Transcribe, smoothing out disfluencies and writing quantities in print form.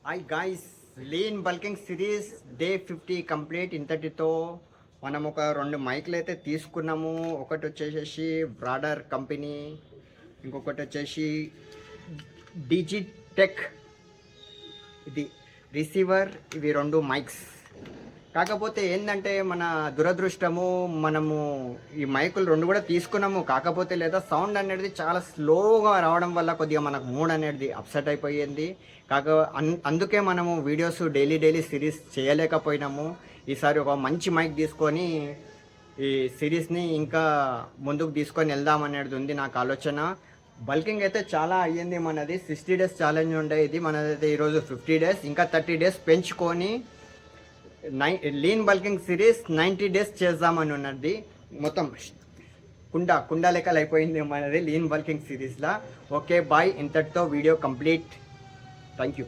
Hi guys, lean bulking series day 50 complete. ఇంతటితో మనం ఒక 2 మైక్లు అయితే తీసుకున్నాము. ఒకటి వచ్చేసి బ్రాడర్ కంపెనీ, ఇంకొకటి వచ్చేసి డిజిటెక్ ఇది రిసీవర్. ఇవి 2 మైక్స్. కాకపోతే ఏంటంటే మన దురదృష్టము, మనము ఈ మైకులు 2 కూడా తీసుకున్నాము. కాకపోతే లేదా సౌండ్ అనేది చాలా స్లోగా రావడం వల్ల కొద్దిగా మనకు మూడ్ అనేది అప్సెట్ అయిపోయింది. అందుకే మనము వీడియోస్ డైలీ సిరీస్ చేయలేకపోయినాము. ఈసారి ఒక మంచి మైక్ తీసుకొని ఈ సిరీస్ని ఇంకా ముందుకు తీసుకొని వెళ్దాం అనేది ఉంది నాకు ఆలోచన. బల్కింగ్ అయితే చాలా అయ్యింది. మనది 60 days ఛాలెంజ్ ఉండే, ఇది మనదైతే ఈరోజు 50 days. ఇంకా 30 days పెంచుకొని లీన్ బల్కింగ్ సిరీస్ 90 days చేద్దామని ఉన్నది. మొత్తం కుండ లెక్కలు అయిపోయింది మనది లీన్ బల్కింగ్ సిరీస్లో. ఓకే బాయ్, ఇంతటితో వీడియో కంప్లీట్. Thank you.